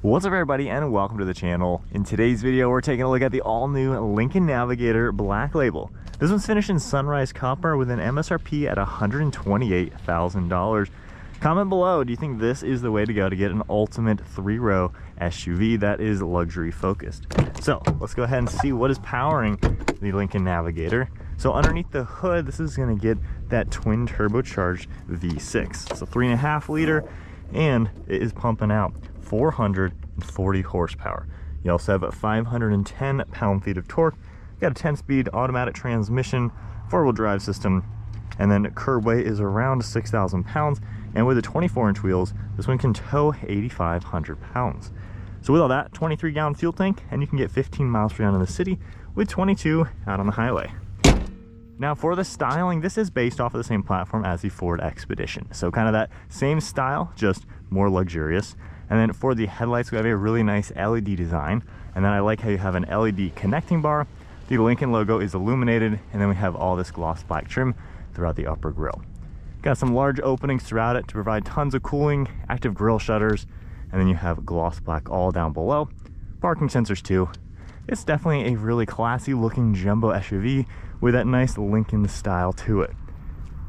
What's up everybody and welcome to the channel. In today's video we're taking a look at the all-new Lincoln Navigator Black Label. This one's finished in sunrise copper with an MSRP at $128,000. Comment below, do you think this is the way to go to get an ultimate 3-row SUV that is luxury focused? So let's go ahead and see what is powering the Lincoln Navigator. So underneath the hood, this is going to get that twin turbocharged V6. It's a 3.5 liter and it is pumping out 440 horsepower. You also have a 510 pound-feet of torque. You got a 10-speed automatic transmission, 4-wheel drive system, and then curb weight is around 6,000 pounds. And with the 24-inch wheels, this one can tow 8,500 pounds. So with all that, 23-gallon fuel tank, and you can get 15 miles per gallon in the city with 22 out on the highway. Now for the styling, this is based off of the same platform as the Ford Expedition. So kind of that same style, just more luxurious. And then for the headlights, we have a really nice LED design. And then I like how you have an LED connecting bar. The Lincoln logo is illuminated, and then we have all this gloss black trim throughout the upper grille. Got some large openings throughout it to provide tons of cooling, active grille shutters, and then you have gloss black all down below. Parking sensors too. It's definitely a really classy looking jumbo SUV with that nice Lincoln style to it.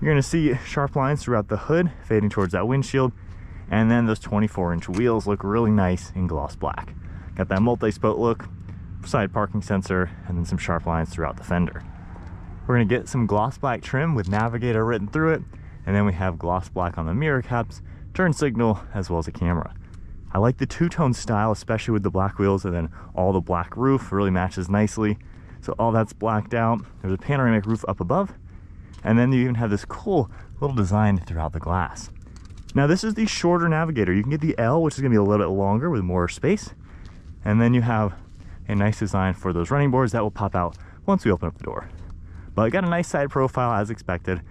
You're gonna see sharp lines throughout the hood fading towards that windshield, and then those 24-inch wheels look really nice in gloss black. Got that multi-spoke look, side parking sensor, and then some sharp lines throughout the fender. We're gonna get some gloss black trim with Navigator written through it, and then we have gloss black on the mirror caps, turn signal, as well as a camera. I like the two-tone style, especially with the black wheels, and then all the black roof really matches nicely. So all that's blacked out. There's a panoramic roof up above, and then you even have this cool little design throughout the glass. Now this is the shorter Navigator. You can get the L, which is gonna be a little bit longer with more space. And then you have a nice design for those running boards that will pop out once we open up the door. But I got a nice side profile as expected.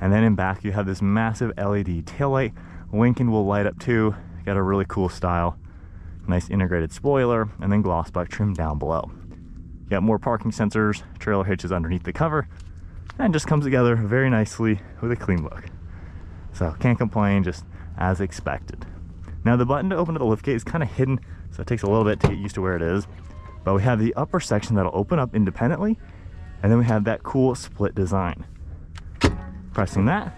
And then in back you have this massive LED taillight. Lincoln will light up too. Got a really cool style. Nice integrated spoiler, and then gloss black trim down below. You got more parking sensors, trailer hitches underneath the cover, and just comes together very nicely with a clean look. So can't complain, just as expected. Now the button to open up the liftgate is kind of hidden, so it takes a little bit to get used to where it is. But we have the upper section that'll open up independently, and then we have that cool split design. Pressing that,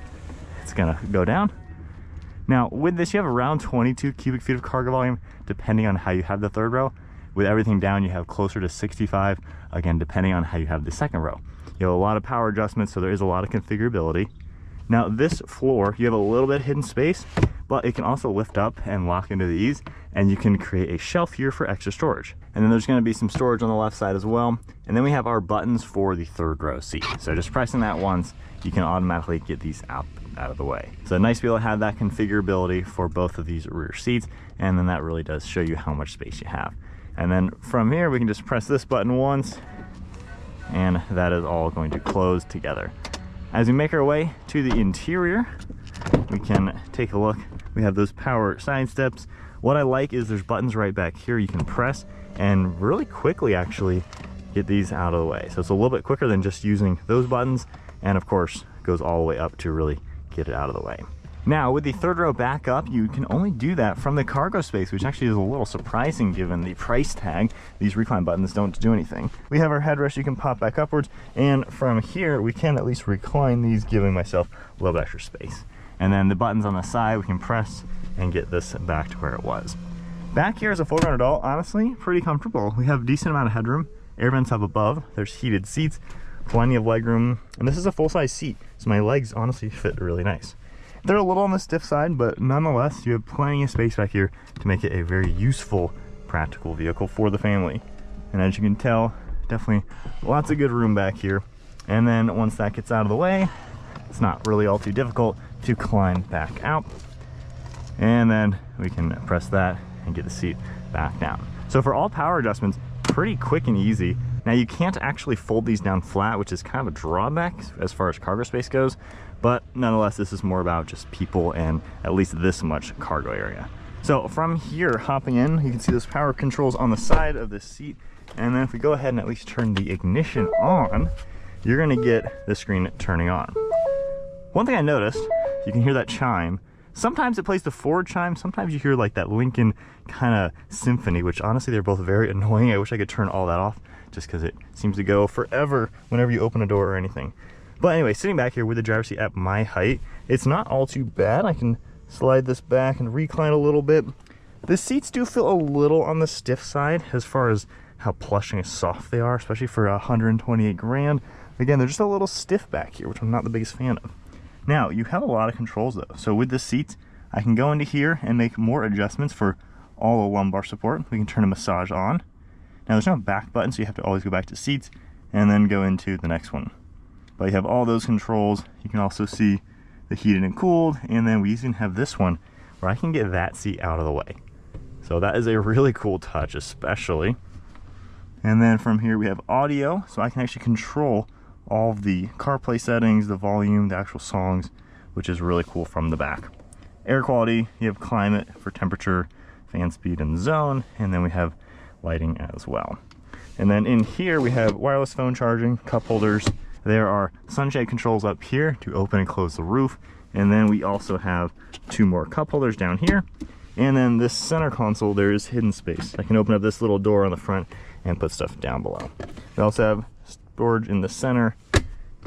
it's gonna go down. Now with this, you have around 22 cubic feet of cargo volume, depending on how you have the third row. With everything down, you have closer to 65, again, depending on how you have the second row. You have a lot of power adjustments, so there is a lot of configurability. Now this floor, you have a little bit of hidden space, but it can also lift up and lock into these, and you can create a shelf here for extra storage. And then there's gonna be some storage on the left side as well. And then we have our buttons for the third row seat. So just pressing that once, you can automatically get these out of the way. So nice to be able to have that configurability for both of these rear seats, and then that really does show you how much space you have. And then from here, we can just press this button once, and that is all going to close together. As we make our way to the interior, we can take a look. We have those power side steps. What I like is there's buttons right back here you can press and really quickly actually get these out of the way. So it's a little bit quicker than just using those buttons, and of course goes all the way up to really get it out of the way. Now with the third row back up, you can only do that from the cargo space, which actually is a little surprising given the price tag. These recline buttons don't do anything. We have our headrest you can pop back upwards, and from here we can at least recline these, giving myself a little bit extra space. And then the buttons on the side we can press and get this back to where it was. Back here is a full-grown adult, honestly pretty comfortable. We have a decent amount of headroom, air vents up above, there's heated seats, plenty of legroom, and this is a full-size seat, so my legs honestly fit really nice. They're a little on the stiff side, but nonetheless, you have plenty of space back here to make it a very useful, practical vehicle for the family. And as you can tell, definitely lots of good room back here. And then once that gets out of the way, it's not really all too difficult to climb back out. And then we can press that and get the seat back down. So for all power adjustments, pretty quick and easy. Now you can't actually fold these down flat, which is kind of a drawback as far as cargo space goes, but nonetheless, this is more about just people and at least this much cargo area. So from here, hopping in, you can see those power controls on the side of this seat. And then if we go ahead and at least turn the ignition on, you're gonna get the screen turning on. One thing I noticed, you can hear that chime. Sometimes it plays the forward chime, sometimes you hear like that Lincoln kind of symphony, which honestly they're both very annoying. I wish I could turn all that off just because it seems to go forever whenever you open a door or anything. But anyway, sitting back here with the driver's seat at my height, it's not all too bad. I can slide this back and recline a little bit. The seats do feel a little on the stiff side as far as how plush and soft they are, especially for 128 grand. Again, they're just a little stiff back here, which I'm not the biggest fan of. Now, you have a lot of controls though. So with the seats, I can go into here and make more adjustments for all the lumbar support. We can turn a massage on. Now there's no back button, so you have to always go back to seats and then go into the next one. But you have all those controls. You can also see the heated and cooled, and then we even have this one where I can get that seat out of the way. So that is a really cool touch, especially. And then from here we have audio, so I can actually control all of the CarPlay settings, the volume, the actual songs, which is really cool from the back. Air quality, you have climate for temperature, fan speed, and zone, and then we have lighting as well. And then in here we have wireless phone charging, cup holders. There are sunshade controls up here to open and close the roof. And then we also have 2 more cup holders down here. And then this center console, there is hidden space. I can open up this little door on the front and put stuff down below. We also have storage in the center,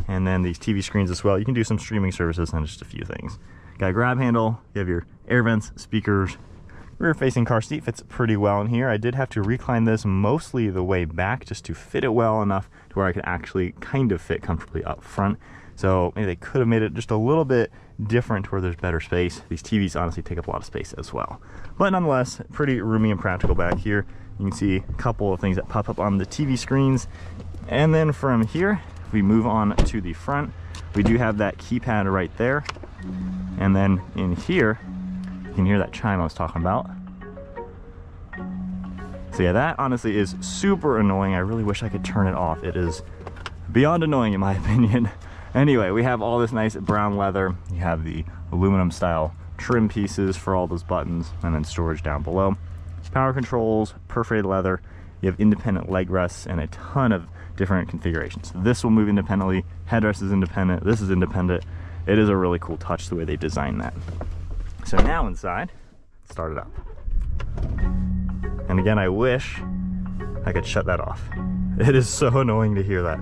and then these TV screens as well. You can do some streaming services and just a few things. Got a grab handle, you have your air vents, speakers. Rear facing car seat fits pretty well in here. I did have to recline this mostly the way back just to fit it well enough to where I could actually kind of fit comfortably up front. So maybe they could have made it just a little bit different where there's better space. These TVs honestly take up a lot of space as well. But nonetheless, pretty roomy and practical back here. You can see a couple of things that pop up on the TV screens. And then from here, we move on to the front. We do have that keypad right there. And then in here, you can hear that chime I was talking about. So yeah, that honestly is super annoying. I really wish I could turn it off. It is beyond annoying in my opinion. Anyway, we have all this nice brown leather. You have the aluminum style trim pieces for all those buttons, and then storage down below. Power controls, perforated leather. You have independent leg rests and a ton of different configurations. This will move independently. Headrest is independent. This is independent. It is a really cool touch the way they designed that. So now inside, start it up. And again, I wish I could shut that off. It is so annoying to hear that.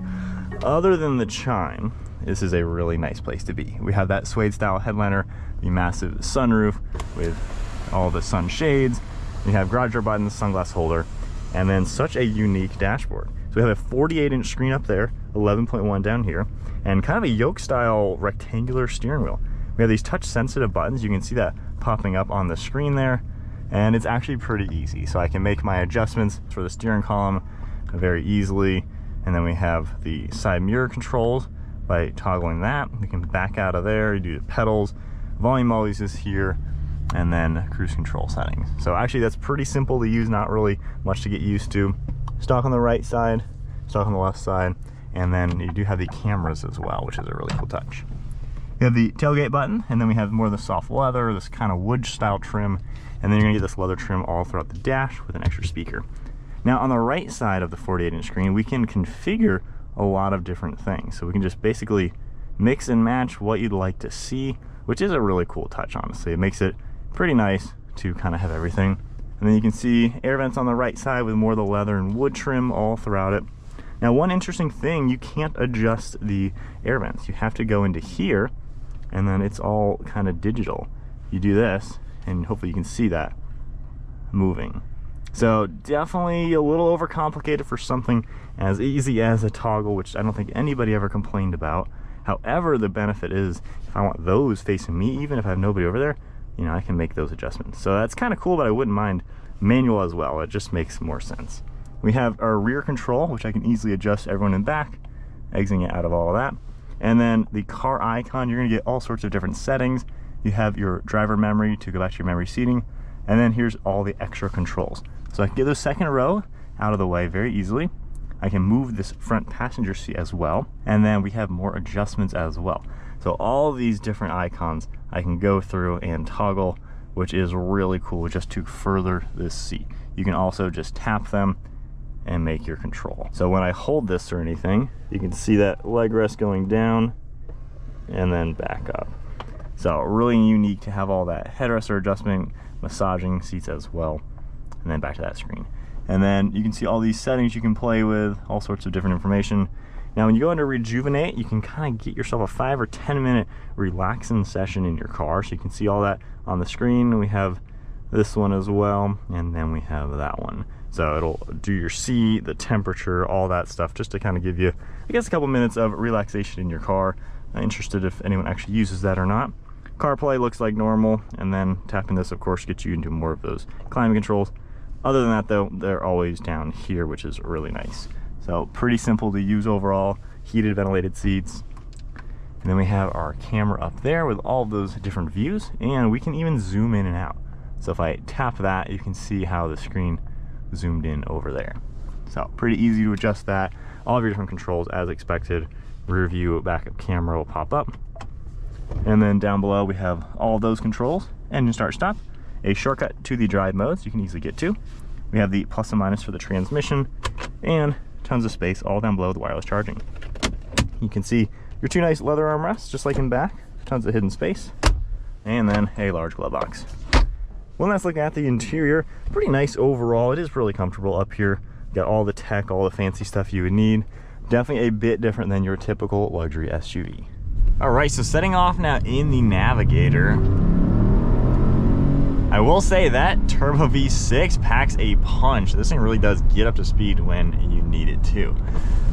Other than the chime, this is a really nice place to be. We have that suede style headliner, the massive sunroof with all the sun shades. You have garage door buttons, sunglass holder, and then such a unique dashboard. So we have a 48-inch screen up there, 11.1 down here, and kind of a yoke style rectangular steering wheel. We have these touch sensitive buttons. You can see that popping up on the screen there, and it's actually pretty easy. So I can make my adjustments for the steering column very easily. And then we have the side mirror controls. By toggling that, we can back out of there. You do the pedals, volume always is here, and then cruise control settings. So actually that's pretty simple to use, not really much to get used to. Stock on the right side, stock on the left side, and then you do have the cameras as well, which is a really cool touch. You have the tailgate button, and then we have more of the soft leather, this kind of wood style trim, and then you're gonna get this leather trim all throughout the dash with an extra speaker. Now on the right side of the 48-inch screen, we can configure a lot of different things. So we can just basically mix and match what you'd like to see, which is a really cool touch, honestly. It makes it pretty nice to kind of have everything. And then you can see air vents on the right side with more of the leather and wood trim all throughout it. Now one interesting thing, you can't adjust the air vents. You have to go into here, and then it's all kind of digital. You do this, and hopefully you can see that moving. So definitely a little overcomplicated for something as easy as a toggle, which I don't think anybody ever complained about. However, the benefit is if I want those facing me, even if I have nobody over there, you know, I can make those adjustments. So that's kind of cool, but I wouldn't mind manual as well. It just makes more sense. We have our rear control, which I can easily adjust everyone in back, exiting it out of all of that. And then the car icon, you're gonna get all sorts of different settings. You have your driver memory to go back to your memory seating. And then here's all the extra controls. So I can get the second row out of the way very easily. I can move this front passenger seat as well. And then we have more adjustments as well. So all these different icons I can go through and toggle, which is really cool just to further this seat. You can also just tap them and make your control. So when I hold this or anything, you can see that leg rest going down and then back up. So really unique to have all that headrest adjustment, massaging seats as well. And then back to that screen. And then you can see all these settings you can play with, all sorts of different information. Now when you go into rejuvenate, you can kind of get yourself a 5 or 10 minute relaxing session in your car. So you can see all that on the screen. We have this one as well, and then we have that one. So it'll do your seat, the temperature, all that stuff, just to kind of give you, I guess, a couple minutes of relaxation in your car. I'm interested if anyone actually uses that or not. CarPlay looks like normal, and then tapping this, of course, gets you into more of those climate controls. Other than that, though, they're always down here, which is really nice. So pretty simple to use overall, heated, ventilated seats. And then we have our camera up there with all of those different views, and we can even zoom in and out. So if I tap that, you can see how the screen zoomed in over there. So pretty easy to adjust that. All of your different controls as expected. Rear view, backup camera will pop up. And then down below we have all of those controls. Engine start stop, a shortcut to the drive modes you can easily get to. We have the plus and minus for the transmission, and tons of space all down below with wireless charging. You can see your 2 nice leather armrests just like in back, tons of hidden space, and then a large glove box. One last look at the interior, pretty nice overall. It is really comfortable up here. Got all the tech, all the fancy stuff you would need. Definitely a bit different than your typical luxury SUV. All right, so setting off now in the Navigator. I will say that Turbo V6 packs a punch. This thing really does get up to speed when you need it to.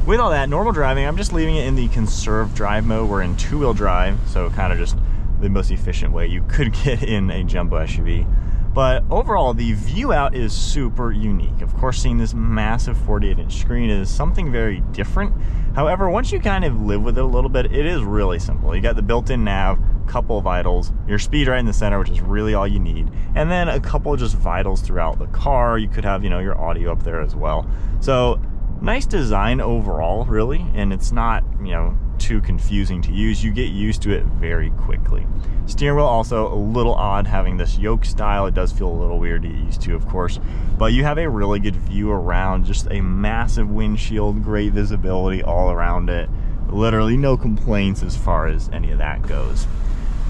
With all that, normal driving, I'm just leaving it in the conserved drive mode. We're in 2-wheel drive, so kind of just the most efficient way you could get in a jumbo SUV. But overall, the view out is super unique. Of course, seeing this massive 48-inch screen is something very different. However, once you kind of live with it a little bit, it is really simple. You got the built-in nav, couple of vitals, your speed right in the center, which is really all you need, and then a couple of just vitals throughout the car. You could have, you know, your audio up there as well. So nice design overall, really, and it's not, you know, too confusing to use. You get used to it very quickly. Steering wheel also a little odd having this yoke style. It does feel a little weird to get used to, of course, but you have a really good view around, just a massive windshield, great visibility all around it. Literally no complaints as far as any of that goes.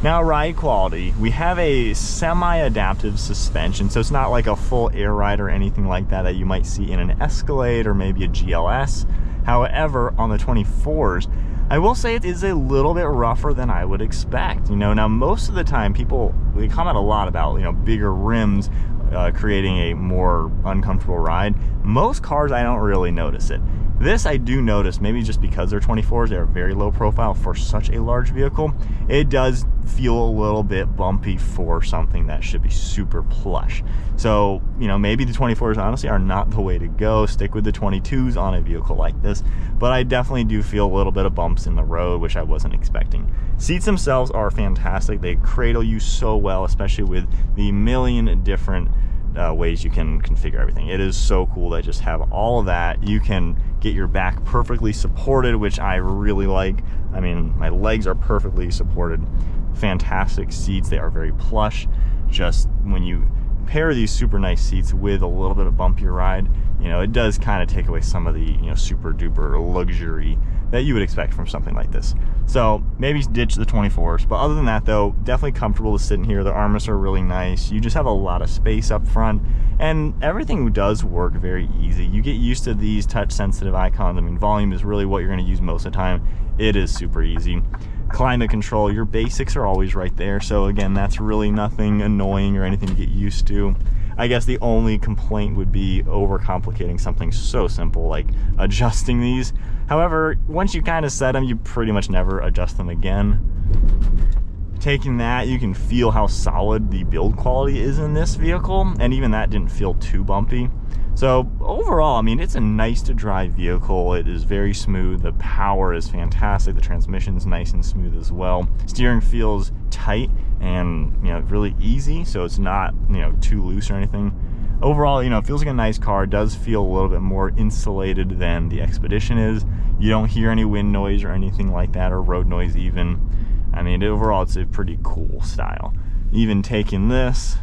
Now, ride quality, we have a semi-adaptive suspension, so it's not like a full air ride or anything like that you might see in an Escalade or maybe a GLS. However, on the 24s, I will say it is a little bit rougher than I would expect. You know, now most of the time they comment a lot about, you know, bigger rims creating a more uncomfortable ride. Most cars, I don't really notice it. This I do notice, maybe just because they're 24s, they're very low profile for such a large vehicle. It does feel a little bit bumpy for something that should be super plush. So, you know, maybe the 24s honestly are not the way to go. Stick with the 22s on a vehicle like this. But I definitely do feel a little bit of bumps in the road, which I wasn't expecting. Seats themselves are fantastic. They cradle you so well, especially with the million different ways you can configure everything. It is so cool to just have all of that. You can get your back perfectly supported, which I really like. I mean, my legs are perfectly supported. Fantastic seats. They are very plush. Just when you pair these super nice seats with a little bit of bumpier ride, you know, it does kind of take away some of the, you know, super duper luxury that you would expect from something like this. So maybe ditch the 24s, but other than that though, definitely comfortable to sit in here. The armrests are really nice. You just have a lot of space up front, and everything does work very easy. You get used to these touch sensitive icons. I mean, volume is really what you're going to use most of the time. It is super easy. Climate control, your basics are always right there. So again, that's really nothing annoying or anything to get used to. I guess the only complaint would be overcomplicating something so simple like adjusting these. However, once you kind of set them, you pretty much never adjust them again. Taking that, you can feel how solid the build quality is in this vehicle, and even that didn't feel too bumpy. So overall, I mean, it's a nice to drive vehicle. It is very smooth. The power is fantastic. The transmission is nice and smooth as well. Steering feels tight and, you know, really easy, so it's not, you know, too loose or anything. Overall, you know, it feels like a nice car. It does feel a little bit more insulated than the Expedition is. You don't hear any wind noise or anything like that, or road noise even. I mean, overall, it's a pretty cool style. Even taking this,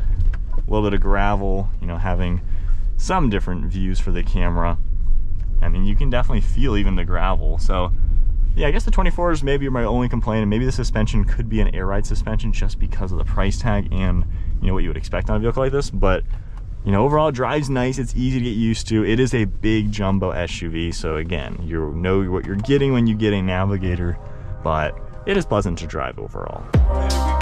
a little bit of gravel, you know, having some different views for the camera. I mean, you can definitely feel even the gravel. So yeah, I guess the 24 is maybe my only complaint, and maybe the suspension could be an air ride suspension just because of the price tag and, you know, what you would expect on a vehicle like this. But, you know, overall it drives nice, it's easy to get used to. It is a big jumbo SUV, so again, you know what you're getting when you get a Navigator, but it is pleasant to drive overall.